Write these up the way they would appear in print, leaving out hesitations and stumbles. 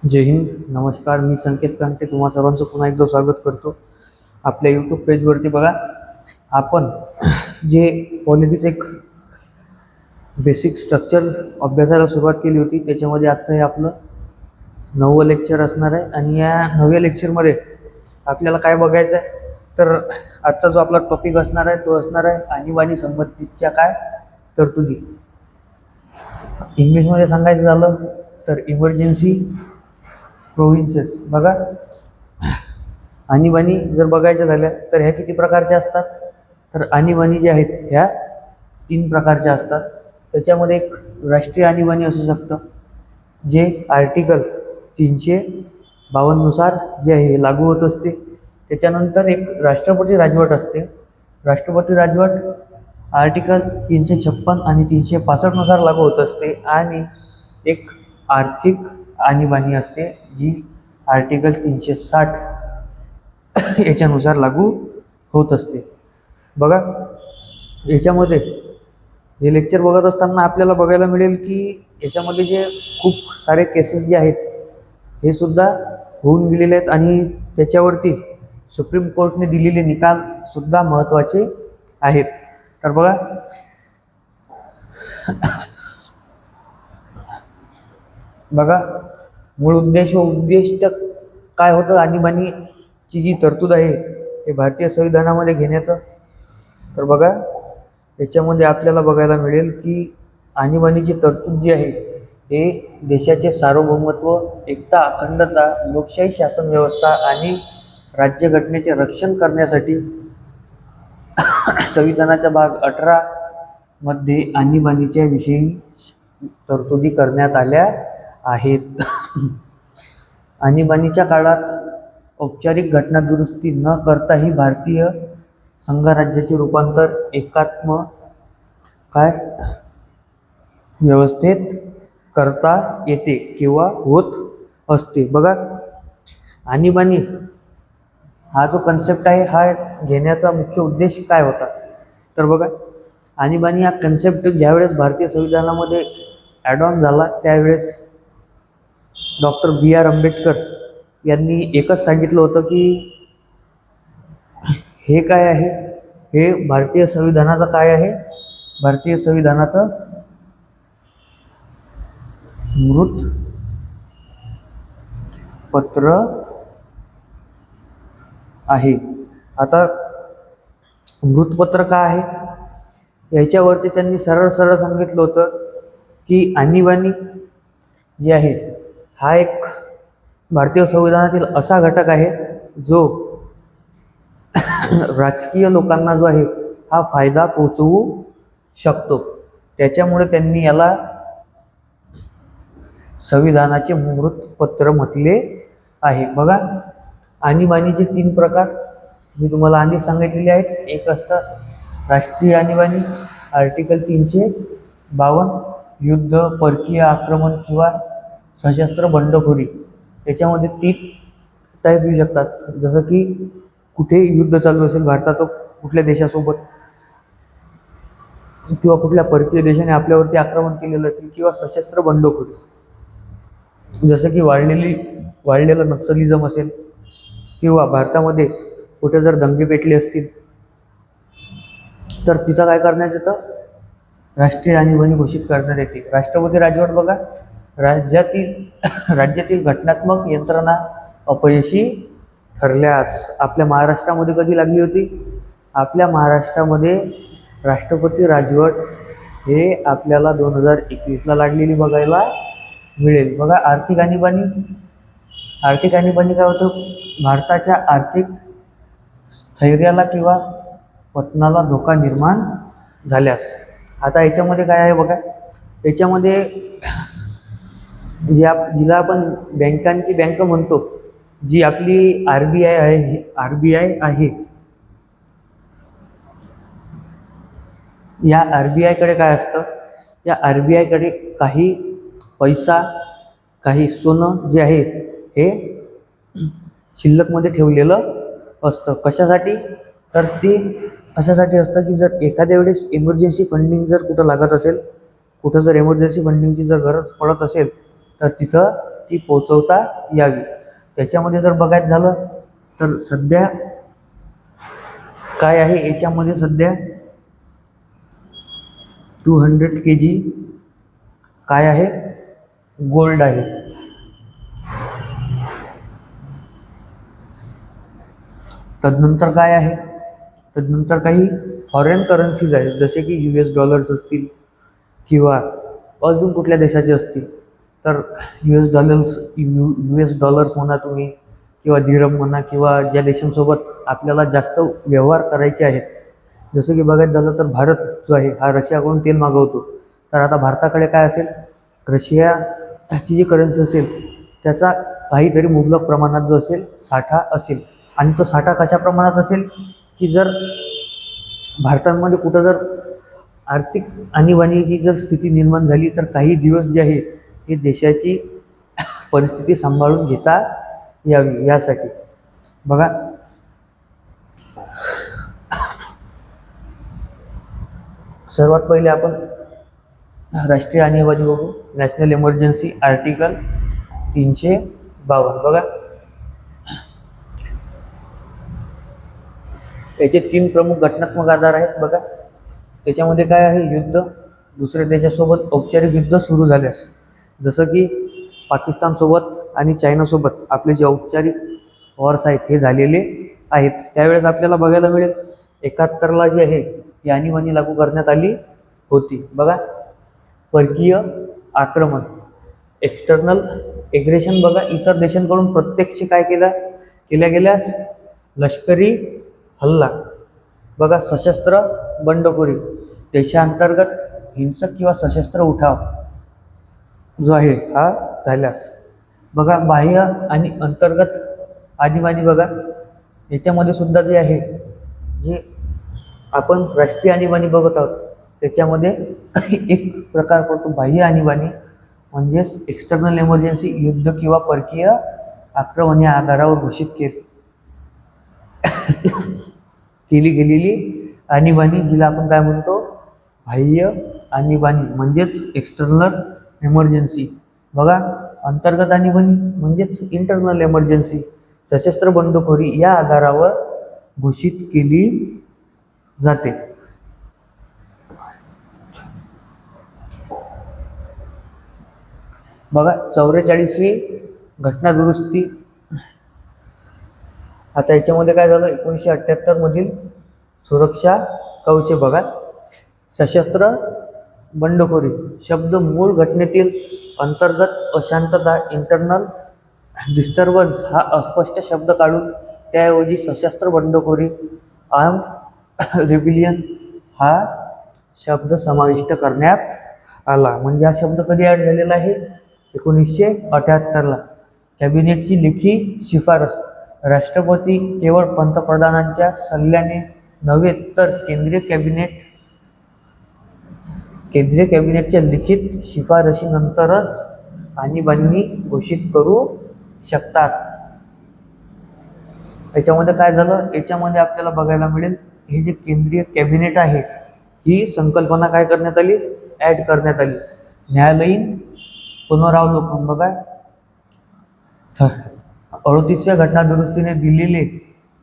जय हिंद. नमस्कार. मी संकेत कांटे तुम्हा सर्वांचं पुन्हा एकदा स्वागत करतो आपल्या यूट्यूब पेजवरती. बघा, आपण जे पॉलिटिक्स एक बेसिक स्ट्रक्चर अभ्यासाला सुरुवात केली होती, त्याच्यामध्ये आजचं हे आपलं 9वं लेक्चर असणार आहे. आणि या 9व्या लेक्चरमध्ये आपल्याला काय बघायचं आहे, तर आजचा जो आपला टॉपिक असणार आहे तो असणार आहे आणीबाणी संबंधितच्या काय तरतुदी. इंग्लिशमध्ये सांगायचं झालं तर इमर्जन्सी प्रोव्हिन्सेस. बघा, आणीबाणी जर बघायच्या झाल्या तर ह्या किती प्रकारच्या असतात, तर आणीबाणी जे आहेत ह्या 3 प्रकारच्या असतात. त्याच्यामध्ये एक राष्ट्रीय आणीबाणी असू शकतं, जे आर्टिकल 352 नुसार जे आहे हे लागू होत असते. त्याच्यानंतर एक राष्ट्रपती राजवट असते. राष्ट्रपती राजवट आर्टिकल 356 आणि 365 नुसार लागू होत असते. आणि एक आर्थिक आणीबाणी असते, जी आर्टिकल 360 याच्यानुसार लागू होत असते. बघा, याच्यामध्ये हे लेक्चर बघत असताना आपल्याला बघायला मिळेल की याच्यामध्ये जे खूप सारे केसेस जे आहेत हे सुद्धा होऊन गेलेले आहेत, आणि त्याच्यावरती सुप्रीम कोर्टने दिलेले निकाल सुद्धा महत्त्वाचे आहेत. तर बघा, मूळ उद्देश व उद्दिष्ट काय होतं आणीबाणीची जी तरतूद आहे हे भारतीय संविधानामध्ये घेण्याचं. तर बघा, याच्यामध्ये आपल्याला बघायला मिळेल की आणीबाणीची तरतूद जी आहे हे देशाचे सार्वभौमत्व, एकता, अखंडता, लोकशाही शासन व्यवस्था आणि राज्यघटनेचे रक्षण करण्यासाठी संविधानाच्या भाग 18 मध्ये आणीबाणीच्या विषयी तरतुदी करण्यात आल्या आहेत. आणीबाणीच्या काळात औपचारिक घटनादुरुस्ती न करताही भारतीय संघराज्याचे रूपांतर एकात्म व्यवस्थेत करता येते किंवा होत असते. बघा, आणीबाणी हा जो कन्सेप्ट आहे हा घेण्याचा मुख्य उद्देश काय होता, तर बघा, आणीबाणी हा कन्सेप्ट ज्यावेळेस भारतीय संविधानामध्ये ॲड ऑन झाला त्यावेळेस डॉक्टर B.R. आंबेडकर यांनी एकच सांगितलं होतं की हे काय आहे, हे भारतीय संविधानाचं काय आहे, भारतीय संविधानाचं मृतपत्र आहे. आता मृतपत्र काय आहे याच्यावरती त्यांनी सरळ सरळ सांगितलं होतं की आणीबाणी जी आहे हा एक भारतीय संविधानातील असा घटक आहे जो राजकीय लोकांना जो आहे हा फायदा पोचवू शकतो. त्याच्यामुळे त्यांनी याला संविधानाचे मृतपत्र म्हटले आहे. बघा, आणीबाणीचे 3 प्रकार मी तुम्हाला आधी सांगितलेले आहेत. एक असतं राष्ट्रीय आणीबाणी, आर्टिकल 352, युद्ध, परकीय आक्रमण किंवा सशस्त्र बंडखोरी. याच्यामध्ये 3 टाईप येऊ शकतात, जसं की कुठे युद्ध चालू असेल भारताचं कुठल्या देशासोबत, किंवा कुठल्या परकीय देशाने आपल्यावरती आक्रमण केलेलं असेल, किंवा सशस्त्र बंडखोरी जसं की वाढलेलं नक्सलिझम असेल, किंवा भारतामध्ये कुठे जर दंगे पेटले असतील तर तिचं काय करण्यात येतं, राष्ट्रीय आणीबाणी घोषित करण्यात येते. राष्ट्रपती राजवट. बघा, राज्यातील घटनात्मक यंत्रणा अपयशी ठरल्यास, आपल्या महाराष्ट्रामध्ये कधी लागली होती, आपल्या महाराष्ट्रामध्ये राष्ट्रपती राजवट हे आपल्याला 2021ला लागलेली बघायला मिळेल. बघा, आर्थिक आणीबाणी. आर्थिक आणीबाणी काय होतं, भारताच्या आर्थिक स्थैर्याला किंवा पतनाला धोका निर्माण झाल्यास. आता याच्यामध्ये काय आहे बघा, याच्यामध्ये जिला आपण बँकांची बँक म्हणतो, जी आपली RBI आहे, या RBI कडे काय असतं, या RBI कडे काही पैसा, काही सोनं जे आहे हे शिल्लकमध्ये ठेवलेलं असतं. कशासाठी, तर ते अशासाठी असतं की जर एखाद्या वेळेस इमर्जन्सी फंडिंग जर कुठं लागत असेल, कुठं जर इमर्जन्सी फंडिंगची जर गरज पडत असेल तर तिथं ती पोचवता यावी. त्याच्यामध्ये जर बघायचं झालं तर सध्या काय आहे, याच्यामध्ये सध्या 200 kg काय आहे, गोल्ड आहे. तदनंतर काय आहे, तदनंतर काही फॉरेन करन्सीज आहेत, जसे की US डॉलर्स असतील किंवा अजून कुठल्या देशाचे असतील. तर US डॉलर्स म्हणा तुम्ही, किंवा दिरहम म्हणा, किंवा ज्या देशांसोबत आपल्याला जास्त व्यवहार करायचे आहेत. जसं की बघायचं झालं तर भारत जो आहे हा रशियाकडून तेल मागवतो. तर आता भारताकडे काय असेल, रशियाची जी करन्सी असेल त्याचा काहीतरी मुबलक प्रमाणात जो असेल साठा असेल. आणि तो साठा कशा प्रमाणात असेल की जर भारतामध्ये कुठं जर आर्थिक आणीबाणीची जर स्थिती निर्माण झाली तर काही दिवस जे आहे हे देशाची परिस्थिती सांभाळून घेता यावी यासाठी. बघा, सर्वात पहिले आपण राष्ट्रीय आणीबाणी बघू. National emergency article 352. बघा, याचे 3 प्रमुख घटनात्मक आधार आहेत. बघा, त्याच्यामध्ये काय आहे, युद्ध, दुसऱ्या देशासोबत औपचारिक युद्ध सुरू झाल्यास, जसं की पाकिस्तानसोबत आणि चायनासोबत आपले जे औपचारिक वॉर्स आहेत हे झालेले आहेत. त्यावेळेस आपल्याला बघायला मिळेल 71ला जी आहे ही आणीबाणी लागू करण्यात आली होती. बघा, परकीय आक्रमण, एक्सटर्नल एग्रेशन. बघा, इतर देशांकडून प्रत्यक्ष काय केल्या गेल्यास लष्करी हल्ला. बघा, सशस्त्र बंडखोरी, देशांतर्गत हिंसक किंवा सशस्त्र उठाव जो आहे हा झाल्यास. बघा, बाह्य आणि अंतर्गत आणीबाणी. बघा, याच्यामध्ये सुद्धा जे आहे, जे आपण राष्ट्रीय आणीबाणी बघत आहोत त्याच्यामध्ये एक प्रकार पडतो बाह्य आणीबाणी, म्हणजेच एक्सटर्नल इमर्जन्सी, युद्ध किंवा परकीय आक्रमण या आधारावर घोषित केली गेलेली आणीबाणी, जिला आपण काय म्हणतो, बाह्य आणीबाणी म्हणजेच एक्सटर्नल इमर्जन्सी. बघा, अंतर्गत आणीबाणी म्हणजेच इंटरनल इमर्जन्सी, सशस्त्र बंडखोरी या आधारावर घोषित केली जाते. बघा, 44वी घटना दुरुस्ती. आता याच्यामध्ये काय झालं, 1978 मधील सुरक्षा कवचे. बघा, सशस्त्र बंडखोरी शब्द मूळ घटनेतील अंतर्गत अशांतता, इंटरनल डिस्टर्बन्स हा अस्पष्ट शब्द काढून त्याऐवजी सशस्त्र बंडखोरी, आर्म्ड रिबिलियन हा शब्द समाविष्ट करण्यात आला. म्हणजे हा शब्द कधी ॲड झालेला आहे, 1978ला. कॅबिनेटची लेखी शिफारस, राष्ट्रपती केवळ पंतप्रधानांच्या सल्ल्याने नव्हे तर केंद्रीय कॅबिनेटच्या लिखित शिफारशीनंतरच आणीबाणी घोषित करू शकतात. याच्यामध्ये काय झालं, याच्यामध्ये आपल्याला बघायला मिळेल हे जे केंद्रीय कॅबिनेट आहे ही संकल्पना काय करण्यात आली, ॲड करण्यात आली. न्यायालयीन पुनरावलोकन. बघा, 38व्या घटना दुरुस्तीने दिलेले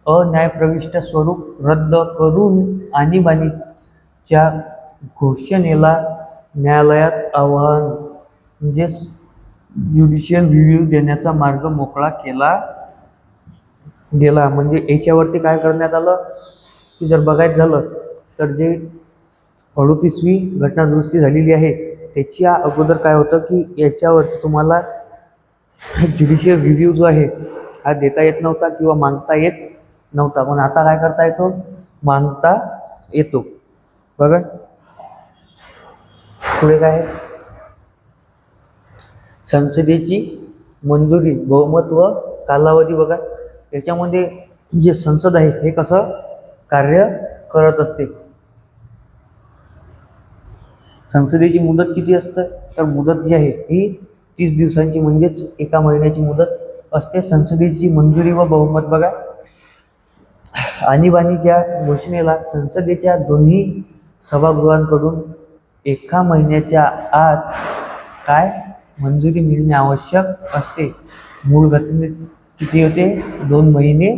अन्यायप्रविष्ट स्वरूप रद्द करून आणीबाणीच्या घोषणेला न्यायालयात आव्हान म्हणजेच ज्युडिशियल रिव्ह्यू देण्याचा मार्ग मोकळा गेला. म्हणजे याच्यावरती काय करण्यात आलं की जर बघायचं झालं तर जे 38वी घटना दुरुस्ती झालेली आहे त्याच्या अगोदर काय होतं की याच्यावरती तुम्हाला ज्युडिशियल रिव्ह्यू जो आहे हा देता येत नव्हता किंवा मागता येत नव्हता. पण आता काय करता येतो, मागता येतो. बघा, पुढे काय आहे, संसदेची मंजुरी, बहुमत व कालावधी. बघा, याच्यामध्ये जे संसद आहे हे कसं कार्य करत असते. संसदेची मुदत किती असते, तर मुदत जी आहे ही 30 दिवसांची म्हणजेच एका महिन्याची मुदत असते. संसदेची मंजुरी व बहुमत. बघा, आणीबाणीच्या घोषणेला संसदेच्या दोन्ही सभागृहांकडून एका महिन्याच्या आत काय मंजुरी मिळणे आवश्यक असते. मूळ घटनेत किती होते? 2 महिने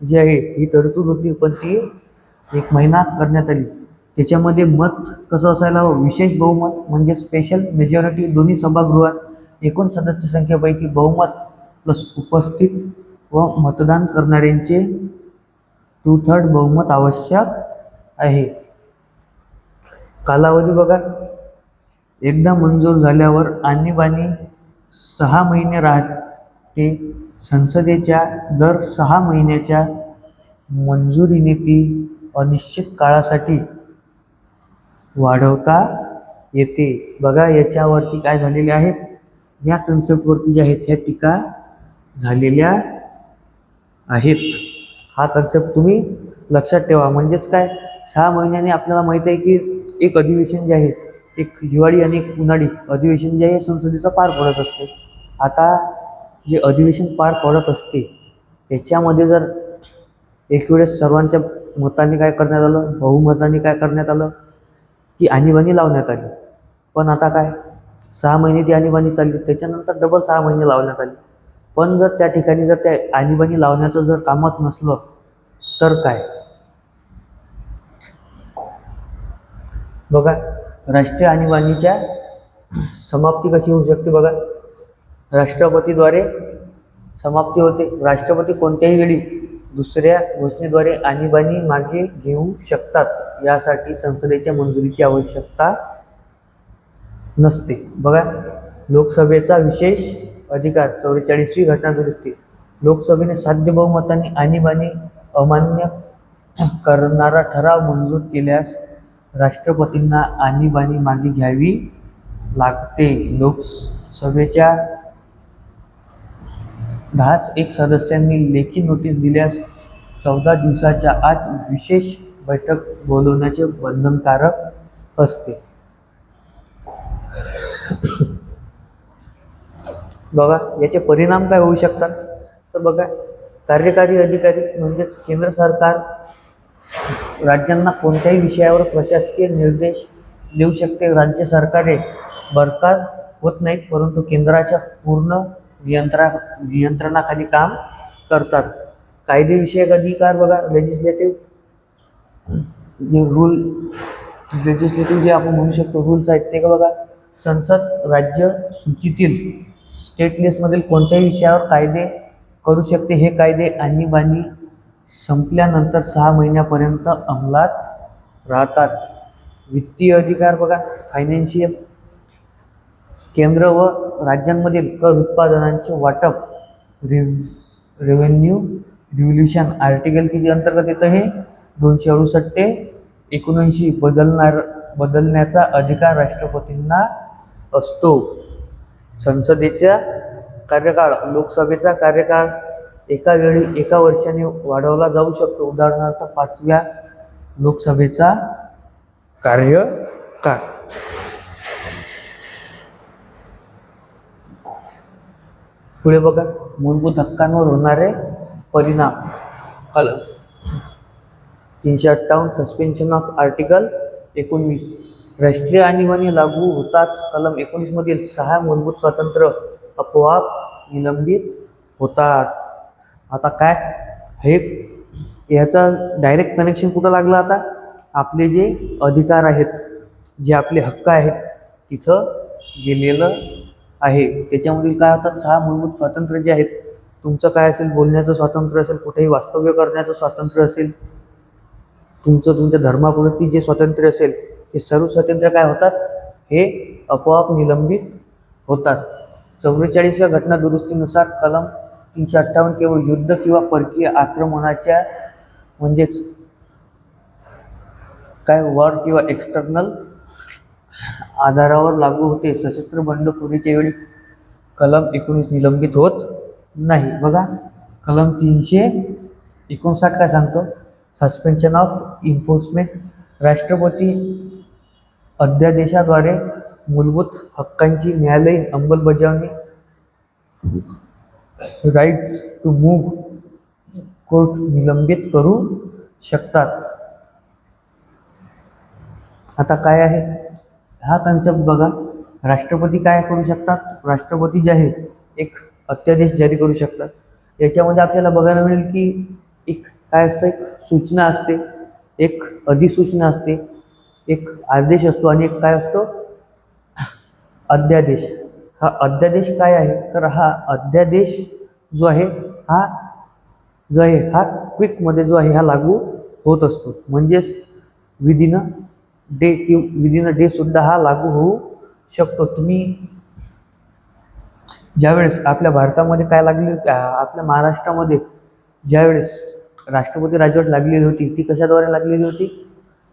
जी आहे ही तरतूद होती, पण ती 1 महिना करण्यात आली. त्याच्यामध्ये मत कसं असायला हवं? विशेष बहुमत म्हणजे स्पेशल मेजॉरिटी. दोन्ही सभागृहात एकूण सदस्य संख्येपैकी बहुमत प्लस उपस्थित व मतदान करणाऱ्यांचे 2/3 बहुमत आवश्यक आहे. कालावधी बघा, एकदा मंजूर झाल्यावर आणीबाणी 6 महिने राहते. संसदेच्या दर 6 महिन्याच्या मंजुरीने ती अनिश्चित काळासाठी वाढवता येते. बघा, याच्यावरती काय झालेले आहेत? या कन्सेप्टवरती जे आहेत ह्या टीका झालेल्या आहेत. हा कन्सेप्ट तुम्ही लक्षात ठेवा. म्हणजेच काय, 6 महिन्याने आपल्याला माहिती आहे की एक अधिवेशन जे आहे, एक हिवाळी आणि एक उन्हाळी अधिवेशन जे आहे संसदेचं पार पडत असते. आता जे अधिवेशन पार पडत असते त्याच्यामध्ये जर एक वेळेस सर्वांच्या मताने काय करण्यात आलं, बहुमताने काय करण्यात आलं की आणीबाणी लावण्यात आली. पण आता काय, 6 महिने ती आणीबाणी चालली, त्याच्यानंतर डबल 6 महिने लावण्यात आली. पण जर त्या ठिकाणी जर त्या आणीबाणी लावण्याचं जर कामच नसलं तर काय? बघा, राष्ट्रीय आणीबाणीच्या समाप्ती कशी होऊ शकते? बघा, राष्ट्रपतीद्वारे समाप्ती होते. राष्ट्रपती कोणत्याही वेळी दुसऱ्या घोषणेद्वारे आणीबाणी मागे घेऊ शकतात. यासाठी संसदेच्या मंजुरीची आवश्यकता नसते. बघा, लोकसभेचा विशेष अधिकार 44वी घटना दुरुस्ती. लोकसभेने साध्य बहुमताने आणीबाणी अमान्य करणारा ठराव मंजूर केल्यास राष्ट्रपतींना आणीबाणी मागे घ्यावी लागते. लोकसभेच्या 10 सदस्यांनी लेखी नोटीस दिल्यास 14 दिवसाच्या आत विशेष बैठक बोलवण्याचे बंधनकारक असते. बघा, याचे परिणाम काय होऊ शकतात? तर बघा, कार्यकारी अधिकारी म्हणजेच केंद्र सरकार राज्यांना कोणत्याही विषयावर प्रशासकीय निर्देश देऊ शकते. राज्य सरकारे बरखास्त होत नाहीत, परंतु केंद्राच्या पूर्ण नियंत्रणाखाली काम करतात. कायदेविषयक अधिकार बघा, लेजिस्लेटिव्ह जे आपण म्हणू शकतो रूल्स आहेत ते बघा, संसद राज्य सूचीतील स्टेट लिस्टमधील कोणत्याही विषयावर कायदे करू शकते. हे कायदे आणीबाणी संपल्यानंतर 6 महिन्यापर्यंत अंमलात राहतात. वित्तीय अधिकार बघा, फायनान्शियल, केंद्र व राज्यांमधील कर उत्पादनांचे वाटप, रेव्हेन्यू डिव्होल्यूशन. आर्टिकल किती अंतर्गत येतं? हे 268 ते 79 बदलण्याचा अधिकार राष्ट्रपतींना असतो. संसदेचा कार्यकाळ, लोकसभेचा कार्यकाळ एका वेळी 1 वर्षाने वाढवला जाऊ शकतो. उदाहरणार्थ 5व्या लोकसभेचा कार्यकाळ. पुढे बघा, मूलभूत हक्कांवर होणारे परिणाम. 358 सस्पेन्शन ऑफ आर्टिकल 19. राष्ट्रीय आणीबाणी लागू होताच कलम 19 मधील 6 मूलभूत स्वातंत्र्य आपोआप निलंबित होतात. आता काय, हे याचा डायरेक्ट कनेक्शन कुठं लागलं? आता आपले जे अधिकार आहेत, जे आपले हक्क आहेत तिथं गेलेलं आहे. त्याच्यामधील काय होतात? 6 मूलभूत स्वातंत्र्य जे आहेत, तुमचं काय असेल, बोलण्याचं स्वातंत्र्य असेल, कुठेही वास्तव्य करण्याचं स्वातंत्र्य असेल, तुमच्या धर्मापुरती जे स्वातंत्र्य असेल, हे सर्व स्वातंत्र्य काय होतात? हे आपोआप निलंबित होतात. 44व्या घटना दुरुस्तीनुसार कलम 358 केवळ युद्ध किंवा परकीय आक्रमणाच्या म्हणजेच काय वॉर किंवा एक्सटर्नल आधारावर लागू होते. सशस्त्र बंडखोरीच्या वेळी कलम 19 निलंबित होत नाही. बघा, कलम 359 काय सांगतो? Suspension of enforcement. राष्ट्रपती अध्यादेशाद्वारे मूलभूत हक्कांची न्यायालयीन अंमलबजावणी, राईट्स टू मूव्ह, कोर्ट निलंबित करू शकतात. आता काय आहे हा कन्सेप्ट? बघा, राष्ट्रपती काय करू शकतात? राष्ट्रपती जे आहे एक अध्यादेश जारी करू शकतात. याच्यामध्ये आपल्याला बघायला मिळेल की एक काय असतं, एक सूचना असते, एक अधिसूचना असते, एक आदेश असतो आणि एक काय असतो, अध्यादेश. हा अध्यादेश काय आहे? तर हा अध्यादेश जो आहे हा क्विकमध्ये जो आहे हा लागू होत असतो. म्हणजेच विदिन अ डे सुद्धा हा लागू होऊ शकतो. तुम्ही ज्यावेळेस आपल्या भारतामध्ये काय लागली होती, आपल्या महाराष्ट्रामध्ये ज्यावेळेस राष्ट्रपती राजवट लागलेली होती ती कशाद्वारे लागलेली होती?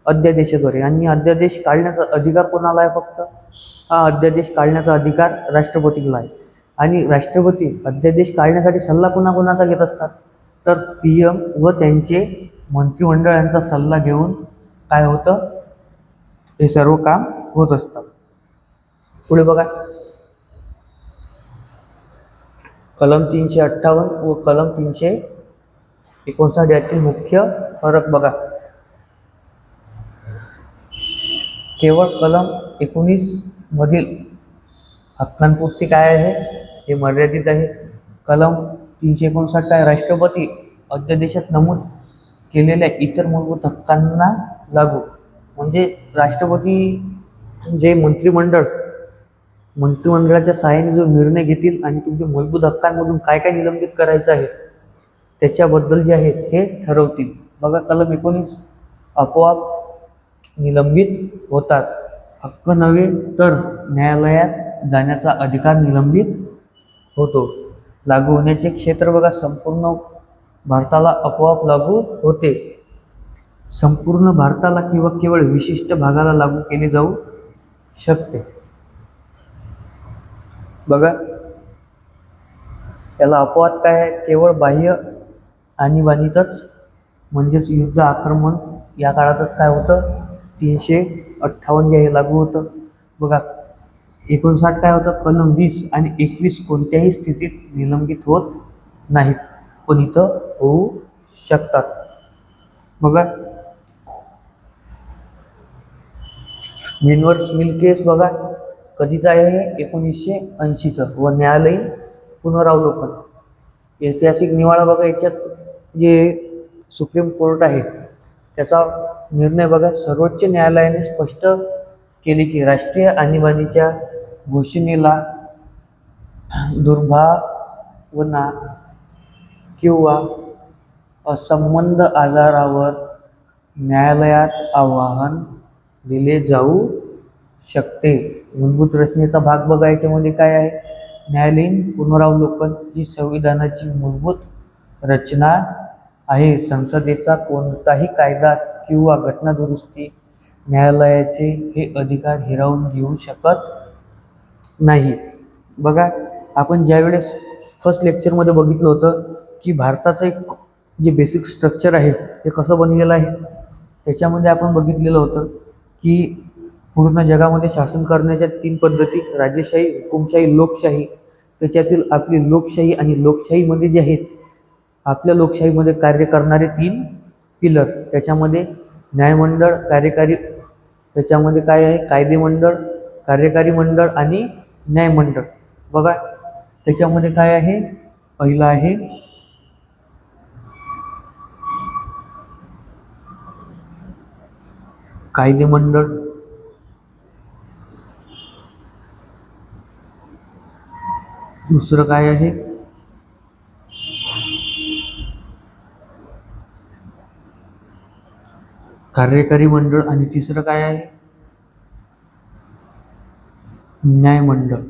अध्यादेशाद्वारे. आणि अध्यादेश काढण्याचा अधिकार कोणाला आहे? फक्त हा अध्यादेश काढण्याचा अधिकार राष्ट्रपतीला आहे. आणि राष्ट्रपती अध्यादेश काढण्यासाठी सल्ला कोणाकोणाचा घेत असतात? तर PM व त्यांचे मंत्रिमंडळ यांचा सल्ला घेऊन काय होतं, हे सर्व काम होत असतं. पुढे बघा, कलम 358 व कलम 359 यातील मुख्य फरक बघा. केवळ कलम 19 मधील हक्कांपुरती काय आहे, हे मर्यादित आहे. कलम 359 काय? राष्ट्रपती अध्यादेशात नमूद केलेल्या इतर मूलभूत हक्कांना लागू. म्हणजे राष्ट्रपती जे मंत्रिमंडळाच्या सहाय्याने जो निर्णय घेतील आणि तुमच्या मूलभूत हक्कांमधून काय काय निलंबित करायचं आहे त्याच्याबद्दल जे आहे हे ठरवतील. बघा, कलम 19 आपोआप निलंबित होतात. हक्क नव्हे तर न्यायालयात जाण्याचा अधिकार निलंबित होतो. लागू होण्याचे क्षेत्र बघा, संपूर्ण भारताला आपोआप लागू होते. संपूर्ण भारताला किंवा केवळ विशिष्ट भागाला लागू केले जाऊ शकते. बघा, याला अपवाद काय आहे? केवळ बाह्य आणीबाणीतच, म्हणजेच युद्ध, आक्रमण या काळातच काय होतं, 358 जे हे लागू होतं. बघा, 59 काय होतं? कलम 20 आणि 21 कोणत्याही स्थितीत निलंबित होत नाहीत, पण इथं होऊ शकतात. बघा, मिनवर्स मिल केस बघा कधीचं आहे? हे 1980चं. व न्यायालयीन पुनरावलोकन, ऐतिहासिक निवाडा बघा. याच्यात जे सुप्रीम कोर्ट आहे त्याचा निर्णय बघा, सर्वोच्च न्यायालयाने स्पष्ट केले की राष्ट्रीय आणीबाणीच्या घोषणेला दुर्भावना किंवा असंबद्ध आधारावर न्यायालयात आव्हान दिले जाऊ शकते. मूलभूत रचनेचा भाग बघा, याच्यामध्ये काय आहे? न्यायालयीन पुनरावलोकन ही संविधानाची मूलभूत रचना आहे. संसदेचा कोणताही कायदा किंवा घटना दुरुस्ती न्यायालयाचे हे अधिकार हिरावून घेऊ शकत नाही. बघा, आपण ज्यावेळेस फर्स्ट लेक्चरमध्ये बघितलं होतं की भारताचं एक जे बेसिक स्ट्रक्चर आहे हे कसं बनलेलं आहे, त्याच्यामध्ये आपण बघितलेलं होतं की पूर्ण जगामध्ये शासन करण्याच्या 3 पद्धती, राजेशाही, हुकुमशाही, लोकशाही. त्याच्यातील आपली लोकशाही आणि लोकशाहीमध्ये जे आहेत, आपल्या लोकशाहीमध्ये कार्य करणारे 3 पिलर, त्याच्यामध्ये न्यायमंडळ, कार्यकारी, त्याच्यामध्ये काय आहे? कायदेमंडळ, कार्यकारी मंडळ आणि न्यायमंडळ. बघा, त्याच्यामध्ये काय आहे? पहिला आहे कायदेमंडळ, दुसरं काय आहे? कार्यकारी मंडळ आणि तिसरं काय आहे? न्यायमंडळ.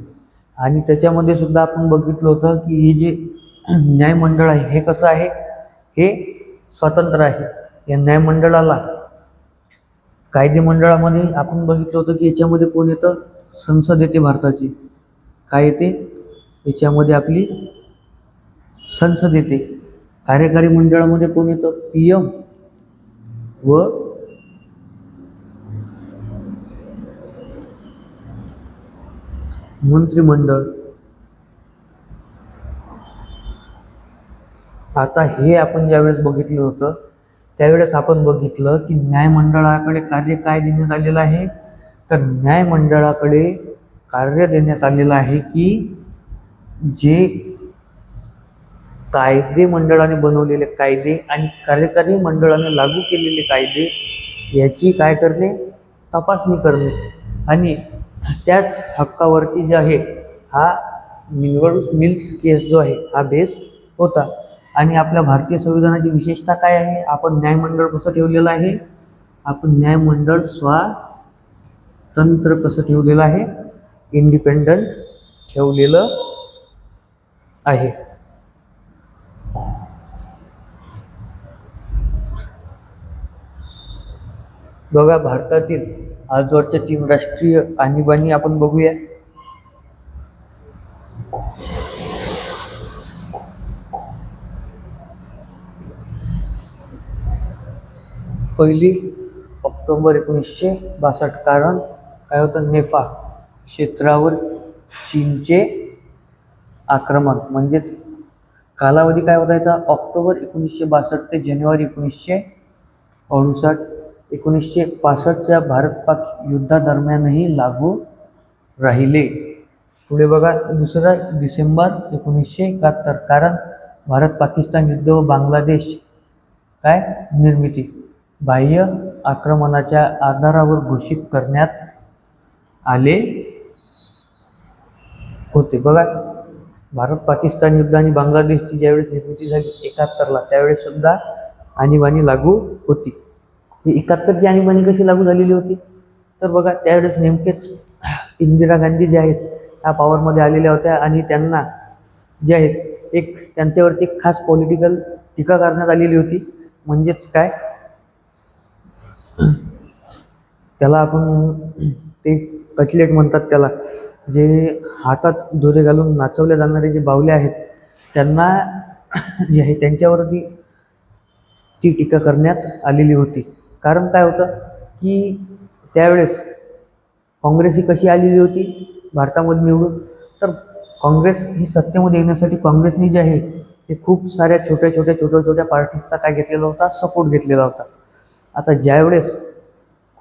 आणि त्याच्यामध्ये सुद्धा आपण बघितलं होतं की हे जे न्यायमंडळ आहे हे कसं आहे? हे स्वतंत्र आहे. या न्यायमंडळाला, कायदेमंडळामध्ये आपण बघितलं होतं की याच्यामध्ये कोण येतं? संसद येते भारताची. काय येते? याच्यामध्ये आपली संसद येते. कार्यकारी मंडळामध्ये कोण येतं? PM व मंत्रिमंडळ. आता हे आपण ज्यावेळेस बघितलं होतं त्यावेळेस आपण बघितलं की न्यायमंडळाकडे कार्य काय देण्यात आलेलं आहे? तर न्यायमंडळाकडे कार्य देण्यात आलेलं आहे की जे कायदे मंडळाने बनवलेले कायदे आणि कार्यकारी मंडळाने लागू केलेले कायदे याची काय करणे, तपासणी करणे आणि त्याच हक्कावरती जे आहे हा मिल्स केस जो आहे हा बेस्ड होता. आणि आपल्या भारतीय संविधानाची विशेषता काय आहे, आपण न्यायमंडळ कसं ठेवलेलं आहे, आपण न्यायमंडळ स्वातंत्र्य कसं ठेवलेलं आहे, इंडिपेंडंट ठेवलेलं आहे. बघा, भारतातील आजवरच्या 3 राष्ट्रीय आणीबाणी आपण बघूया. पहिली ऑक्टोबर 1962, कारण काय होतं, नेफा क्षेत्रावर चीनचे आक्रमण. म्हणजेच कालावधी काय होता याचा, ऑक्टोबर 1962 ते जानेवारी 1968. 1965च्या भारत पाक युद्धादरम्यानही लागू राहिले. पुढे बघा, 2 डिसेंबर 1971, कारण भारत पाकिस्तान युद्ध व बांगलादेश काय निर्मिती बाह्य आक्रमणाच्या आधारावर घोषित करण्यात आले होते. बघा, भारत पाकिस्तान युद्ध आणि बांगलादेशची ज्यावेळेस निर्मिती झाली 71ला, त्यावेळेस सुद्धा आणीबाणी लागू होती. ही 71ची आणीबाणी कशी लागू झालेली होती, तर बघा, त्यावेळेस नेमकेच इंदिरा गांधी जे आहेत ह्या पॉवरमध्ये आलेल्या होत्या आणि त्यांना जे आहेत एक त्यांच्यावरती एक खास पॉलिटिकल टीका करण्यात आलेली होती. म्हणजेच काय, त्याला आपण ते कटलेट म्हणतात त्याला, जे हातात दोरे घालून नाचवल्या जाणारे जे बावले आहेत त्यांना जे आहे त्यांच्यावरती ती टीका करण्यात आलेली होती. कारण काय होतं की त्यावेळेस काँग्रेस ही कशी आलेली होती भारतामध्ये निवडून, तर काँग्रेस ही सत्तेमध्ये येण्यासाठी काँग्रेसने जे आहे हे खूप साऱ्या छोट्या पार्टीजचा काय घेतलेला होता, सपोर्ट घेतलेला होता. आता ज्यावेळेस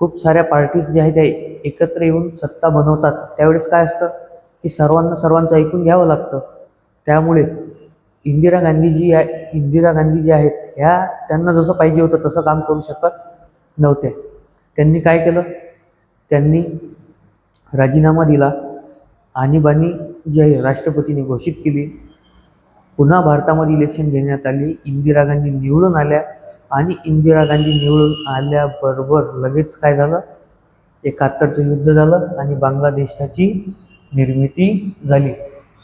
खूप साऱ्या पार्टीज ज्या आहेत त्या एकत्र येऊन सत्ता बनवतात, त्यावेळेस काय असतं की सर्वांचं ऐकून घ्यावं लागतं. त्यामुळे इंदिरा गांधी जी आहेत ह्या त्यांना जसं पाहिजे होतं तसं काम करू शकत नव्हत्या. त्यांनी काय केलं, त्यांनी राजीनामा दिला. आणीबाणी जी आहे राष्ट्रपतींनी घोषित केली. पुन्हा भारतामध्ये इलेक्शन घेण्यात आली. इंदिरा गांधी निवडून आल्या आणि इंदिरा गांधी निवडून आल्याबरोबर लगेच काय झालं, 71चं युद्ध झालं आणि बांगलादेशाची निर्मिती झाली.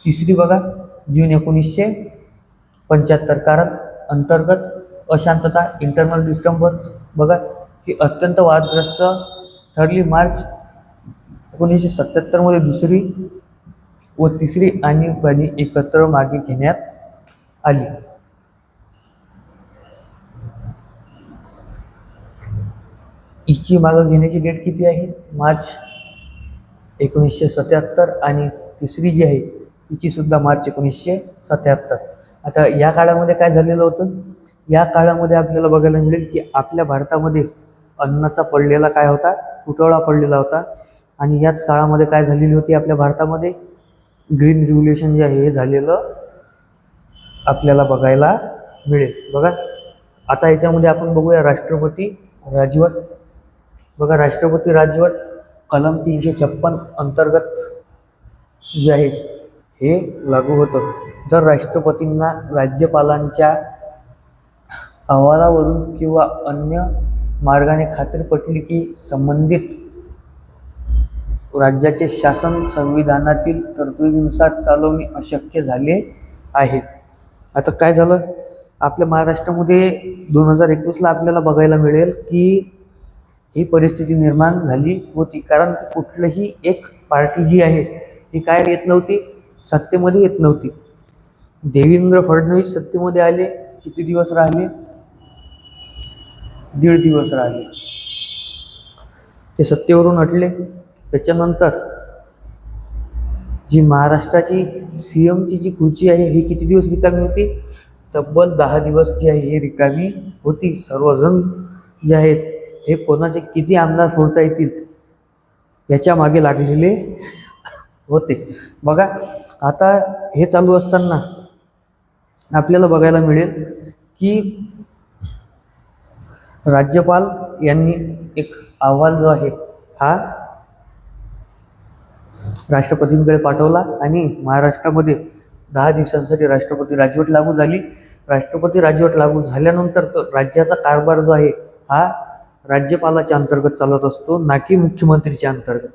तिसरी बघा, जून 1975, कारण अंतर्गत अशांतता, इंटरनल डिस्टर्बन्स बघा ही अत्यंत वादग्रस्त ठरली. मार्च 1977मध्ये दुसरी व तिसरी आणीबाणी एकत्र मागे घेण्यात आली. हिची मागं घेण्याची डेट किती आहे, मार्च 1977, आणि तिसरी जी आहे तिची सुद्धा मार्च 1977. आता या काळामध्ये काय झालेलं होतं, या काळामध्ये आपल्याला बघायला मिळेल की आपल्या भारतामध्ये अन्नाचा पडलेला काय होता, तुटवडा पडलेला होता. आणि याच काळामध्ये काय झालेली होती, आपल्या भारतामध्ये ग्रीन रिव्होल्युशन जे आहे हे झालेलं आपल्याला बघायला मिळेल. बघा, आता याच्यामध्ये आपण बघूया राष्ट्रपती राजवट. बघा, राष्ट्रपती राजवट कलम 356 अंतर्गत जे आहे हे लागू होतं. जर राष्ट्रपतींना राज्यपालांच्या अहवालावरून किंवा अन्य मार्गाने खात्री पटली की संबंधित राज्याचे शासन संविधानातील तरतुदीनुसार चालवणे अशक्य झाले आहे. आता काय झालं, आपल्या महाराष्ट्रामध्ये 2021ला आपल्याला बघायला मिळेल की ही परिस्थिती निर्माण झाली होती. कारण कुठलंही एक पार्टी जी आहे ही काय येत नव्हती, सत्तेमध्ये येत नव्हती. देवेंद्र फडणवीस सत्तेमध्ये आले, किती दिवस राहिले, 1.5 दिवस राहिले, ते सत्तेवरून हटले. त्याच्यानंतर जी महाराष्ट्राची CMची जी खुर्ची आहे ही किती दिवस रिकामी होती, तब्बल 10 दिवस जी आहे ही रिकामी होती. सर्वजण जे आहेत हे कोणाचे किती आमदार फोडता येतील याच्या मागे लागलेले होते. बघा आता हे चालू असताना आपल्याला बघायला मिळेल की राज्यपाल यांनी एक अहवाल जो आहे हा राष्ट्रपतींकडे पाठवला आणि महाराष्ट्रामध्ये 10 दिवसांसाठी राष्ट्रपती राजवट लागू झाली. राष्ट्रपती राजवट लागू झाल्यानंतर तो राज्याचा कारभार जो आहे हा राज्यपालाच्या अंतर्गत चालत असतो, ना की मुख्यमंत्रीच्या अंतर्गत.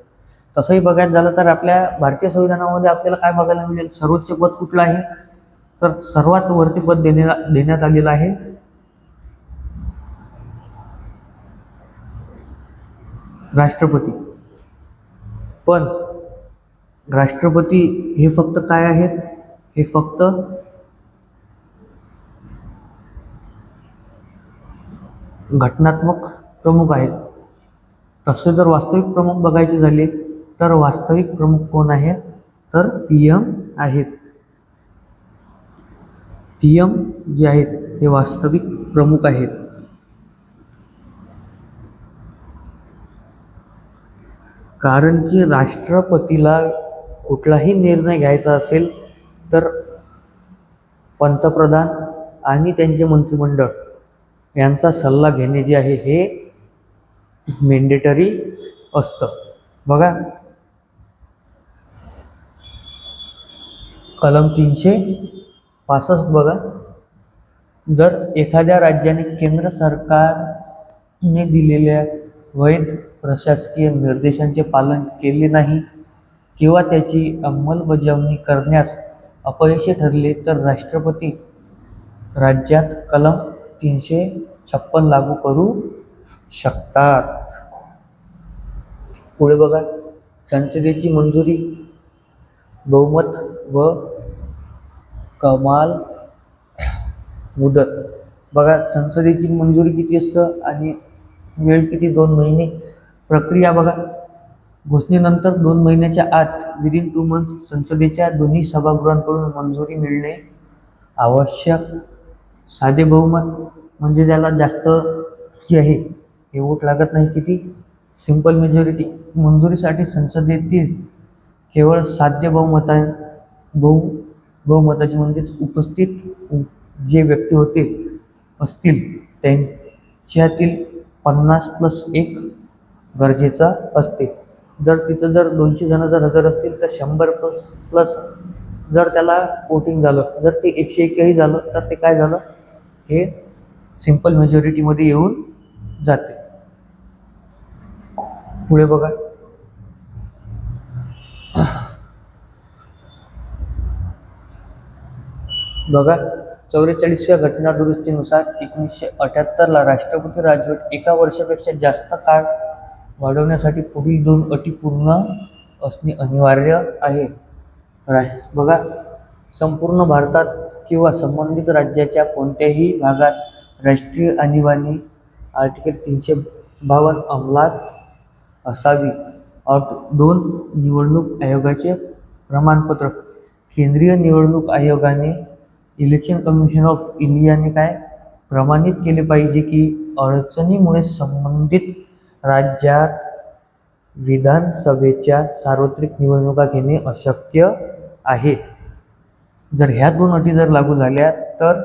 तसंही बघायचं झालं तर आपल्या भारतीय संविधानामध्ये आपल्याला काय बघायला मिळेल, सर्वोच्च पद कुठलं आहे, तर सर्वात वरती पद देण्यात आलेलं आहे राष्ट्रपती. पण राष्ट्रपती हे फक्त काय आहेत, हे फक्त घटनात्मक प्रमुख आहेत. तसे जर वास्तविक प्रमुख बघायचे झाले तर वास्तविक प्रमुख कोण आहेत, तर PM आहेत. PM जे आहेत हे वास्तविक प्रमुख आहेत. कारण की राष्ट्रपतीला कुठलाही निर्णय घ्यायचा असेल तर पंतप्रधान आणि त्यांचे मंत्रिमंडळ यांचा सल्ला घेणे जे आहे हे मॅन्डेटरी असतं. बघा कलम 365 बघा, जर एखाद्या राज्याने केंद्र सरकारने दिलेल्या वैध प्रशासकीय निर्देशांचे पालन केले नाही किंवा त्याची अंमलबजावणी करण्यास अपयशी ठरले तर राष्ट्रपती राज्यात कलम 356 लागू करू शकतात. पुढे बघा संसदेची मंजुरी, बहुमत व कमाल मुदत. बघा संसदेची मंजुरी किती असतं आणि वेळ किती, 2 महिने. प्रक्रिया बघा, घोषणेनंतर 2 महिन्याच्या आत विदिन 2 मंथ्स संसदेच्या दोन्ही सभागृहांकडून मंजुरी मिळणे आवश्यक. साधे बहुमत म्हणजे ज्याला जास्त जे आहे हे वोट लागत नाही, किती, सिंपल मेजॉरिटी. मंजुरीसाठी संसदेतील केवळ साध्य बहुमताची म्हणजेच उपस्थित जे व्यक्ती होते असतील त्यांच्यातील 50+1 गरजेचा असते. जर तिथं जर 200 जण जर हजर असतील तर 100+ जर त्याला वोटिंग झालं, जर ते 101 झालं तर ते काय झालं, हे सिंपल मेजॉरिटीमध्ये येऊन जाते. पुढे बघा बघा 44व्या घटना दुरुस्तीनुसार 1978ला राष्ट्रपती राजवट 1 वर्षापेक्षा जास्त काळ वाढवण्यासाठी पुढील 2 अटी पूर्ण असणे अनिवार्य आहे. बघा संपूर्ण भारतात किंवा संबंधित राज्याच्या कोणत्याही भागात राष्ट्रीय आणीबाणी आर्टिकल 352 अंमलात असावी. 2 निवडणूक आयोगाचे प्रमाणपत्र. केंद्रीय निवडणूक आयोगाने इलेक्शन कमिशन ऑफ इंडियाने काय प्रमाणित केले पाहिजे की अडचणीमुळे संबंधित राज्यात विधानसभेच्या सार्वत्रिक निवडणुका घेणे अशक्य आहे. जर ह्या 2 अटी जर लागू झाल्या तर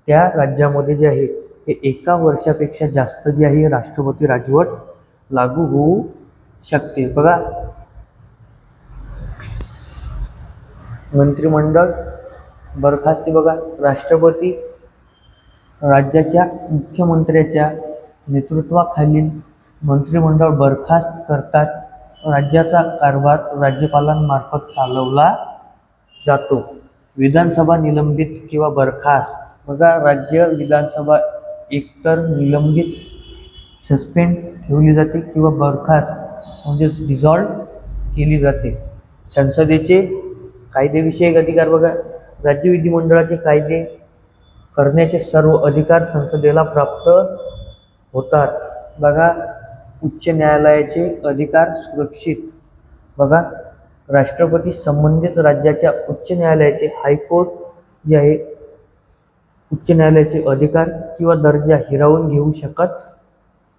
त्या राज्यामध्ये जे आहे हे 1 वर्षापेक्षा जास्त जे आहे राष्ट्रपती राजवट लागू होऊ शकते. बघा मंत्रिमंडळ बरखास्ती. बघा राष्ट्रपती राज्याच्या मुख्यमंत्र्याच्या नेतृत्वाखालील मंत्रिमंडळ बरखास्त करतात. राज्याचा कारभार राज्यपालांमार्फत चालवला जातो. विधानसभा निलंबित किंवा बरखास्त. बघा राज्य विधानसभा एकतर निलंबित सस्पेंड ठेवली जाते किंवा बरखास्त म्हणजेच डिझॉल्व केली जाते. संसदेचे कायदेविषयक अधिकार. बघा राज्य विधिमंडळाचे कायदे करण्याचे सर्व अधिकार संसदेला प्राप्त होतात. बघा उच्च न्यायालयाचे अधिकार सुरक्षित. बघा राष्ट्रपती संबंधित राज्याच्या उच्च न्यायालयाचे हायकोर्ट जे आहे उच्च न्यायालयाचे अधिकार किंवा दर्जा हिरावून घेऊ शकत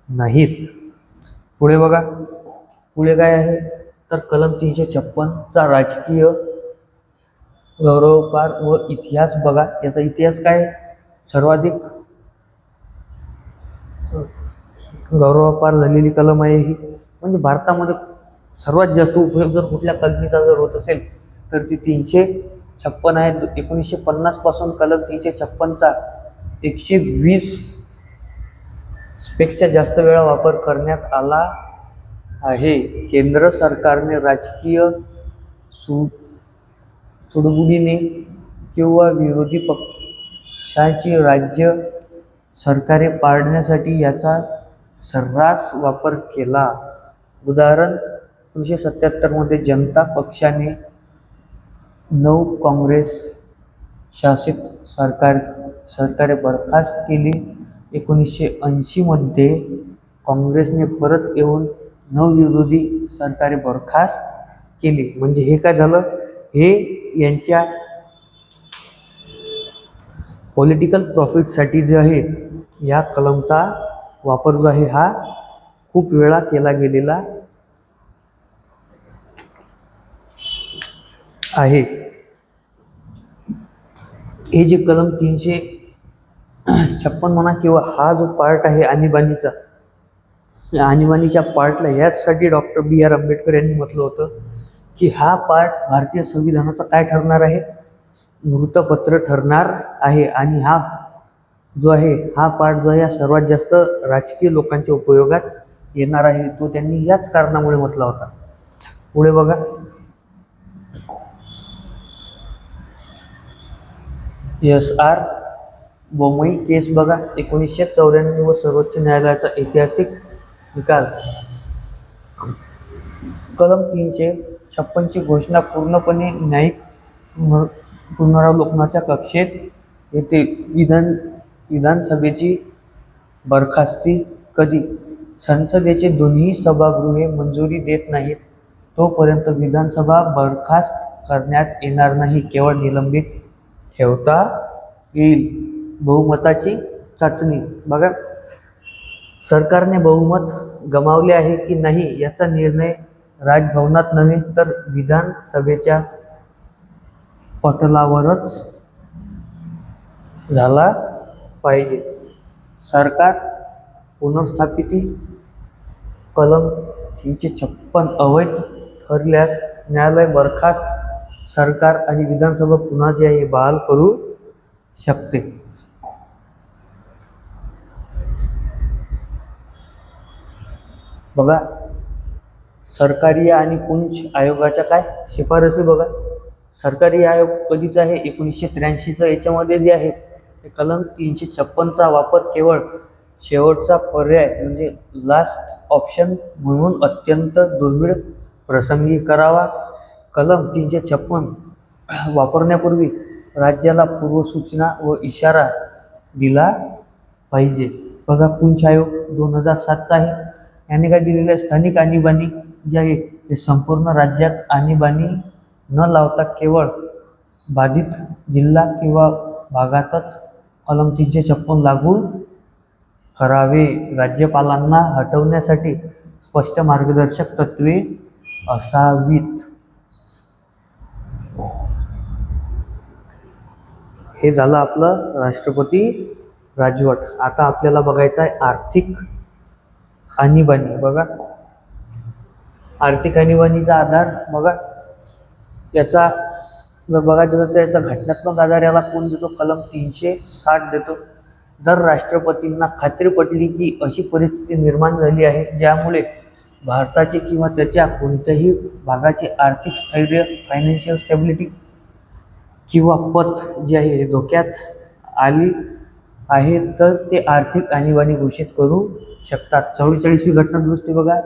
नाहीत. पुढे बघा पुढे काय आहे, तर कलम 356चा राजकीय गौरवपार व इतिहास बघा. याचा इतिहास काय, सर्वाधिक गौरवपार झालेली कलम आहे ही. म्हणजे भारतामध्ये सर्वात जास्त उपयोग जर कुठल्या कलमीचा जर होत असेल तर ती 356 आहे. 1950 पासून कलम 356चा 120 पेक्षा जास्त वेळा वापर करण्यात आला आहे. केंद्र सरकारने राजकीय सुडबुडीने किंवा विरोधी पक्षाची राज्य सरकारे पाडण्यासाठी याचा सर्रास वापर केला. उदाहरण 1977 जनता पक्षाने 9 काँग्रेस शासित सरकारे बरखास्त केली. 1980 काँग्रेसने परत येऊन 9 विरोधी सरकारे बरखास्त केली. म्हणजे हे काय झालं, हे यांच्या पॉलिटिकल प्रॉफिटसाठी जे आहे या कलमचा वापर जो आहे हा खूप वेळा केला गेलेला आहे. हे जे कलम 356 म्हणा किंवा हा जो पार्ट आहे आणीबाणीचा, या आणीबाणीच्या पार्टला याचसाठी डॉक्टर B.R. आंबेडकर यांनी म्हटलं होतं की हा पार्ट भारतीय संविधानाचा काय ठरणार आहे, मृतपत्र ठरणार आहे. आणि हा जो आहे हा पार्ट जो आहे हा सर्वात जास्त राजकीय लोकांच्या उपयोगात येणार आहे. तो त्यांनी याच कारणामुळे म्हटला होता. पुढे बघा, S.R. बोमई केस बघा. 1994 सर्वोच्च न्यायालयाचा ऐतिहासिक निकाल. कलम 356ची घोषणा पूर्णपणे न्यायिक पुनरावलोकनाच्या कक्षेत येते. विधानसभेची बरखास्ती कधी, संसदेचे दोन्ही सभागृहे मंजुरी देत नाहीत तोपर्यंत विधानसभा बरखास्त करण्यात येणार नाही, केवळ निलंबित ठेवता येईल. बहुमताची चाचणी बघा. सरकारने बहुमत गमावले आहे की नाही याचा निर्णय राजभवनात नव्हे तर विधानसभेच्या पटलावरच झाला पाहिजे. सरकार पुनर्स्थापिती. कलम 356 अवैध ठरल्यास न्यायालय बरखास्त सरकार आणि विधानसभा पुन्हा जे आहे बहाल करू शकते. बघा, सरकारी आणि पुंछ आयोगाच्या काय शिफारसी बघा. सरकारी आयोग कधीचा आहे, 1983चा. याच्यामध्ये जे आहे कलम 356चा वापर केवळ शेवटचा पर्याय म्हणजे लास्ट ऑप्शन म्हणून अत्यंत दुर्मिळ प्रसंगी करावा. कलम 356 वापरण्यापूर्वी राज्याला पूर्वसूचना व इशारा दिला पाहिजे. बघा, पुंछ आयोग 2007चा आहे. याने काय दिलेलं आहे, स्थानिक आणीबाणी जे आहे ते संपूर्ण राज्यात आणीबाणी न लावता केवळ बाधित जिल्हा किंवा भागातच कलम 356 लागू करावे. राज्यपालांना हटवण्यासाठी स्पष्ट मार्गदर्शक तत्त्वे असावीत. हे झालं आपलं राष्ट्रपती राजवट. आता आपल्याला बघायचं आहे आर्थिक आणीबाणी. बघा, आर्थिक आणीबाणीचा आधार बघा. याचा जर बघायचं तर याचा घटनात्मक आधार याला कोण देतो, कलम 360 देतो. जर राष्ट्रपतींना खात्री पटली की अशी परिस्थिती निर्माण झाली आहे ज्यामुळे भारताचे किंवा त्याच्या कोणत्याही भागाचे आर्थिक स्थैर्य, फायनान्शियल स्टॅबिलिटी किंवा पत जे आहे धोक्यात आली आहे तर ते आर्थिक आणीबाणी घोषित करू शकतात. 44वी घटनादुरुस्ती बघा.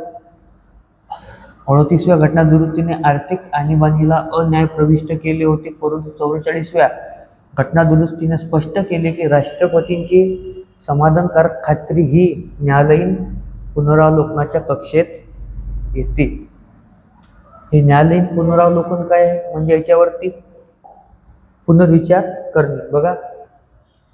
38व्या घटनादुरुस्तीने आर्थिक आणीबाणीला अन्याय प्रविष्ट केले होते, परंतु 44व्या घटनादुरुस्तीने स्पष्ट केले की राष्ट्रपतींची समाधानकारक खात्री ही न्यायालयीन पुनरावलोकनाच्या कक्षेत येते. हे न्यायालयीन पुनरावलोकन काय आहे, म्हणजे याच्यावरती पुनर्विचार करणे. बघा,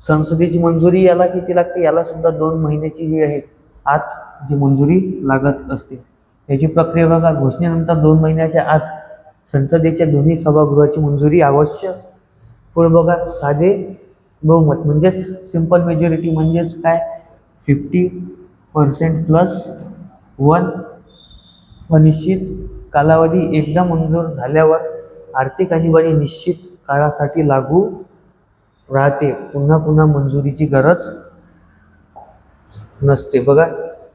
संसदेची मंजुरी याला किती लागते, याला सुद्धा 2 महिन्याची जी आहे आत जी मंजुरी लागत असते. याची प्रक्रिया बघा, घोषणेनंतर 2 महिन्याच्या आत संसदेच्या दोन्ही सभागृहाची मंजुरी आवश्यक. पुढे बघा, साधे बहुमत म्हणजेच सिंपल मेजॉरिटी म्हणजेच काय, 50% प्लस 1. अनिश्चित कालावधी एकदा मंजूर झाल्यावर आर्थिक आणीबाणी निश्चित काळासाठी लागू राहते, पुन्हा पुन्हा मंजुरीची गरज नसते. बघा,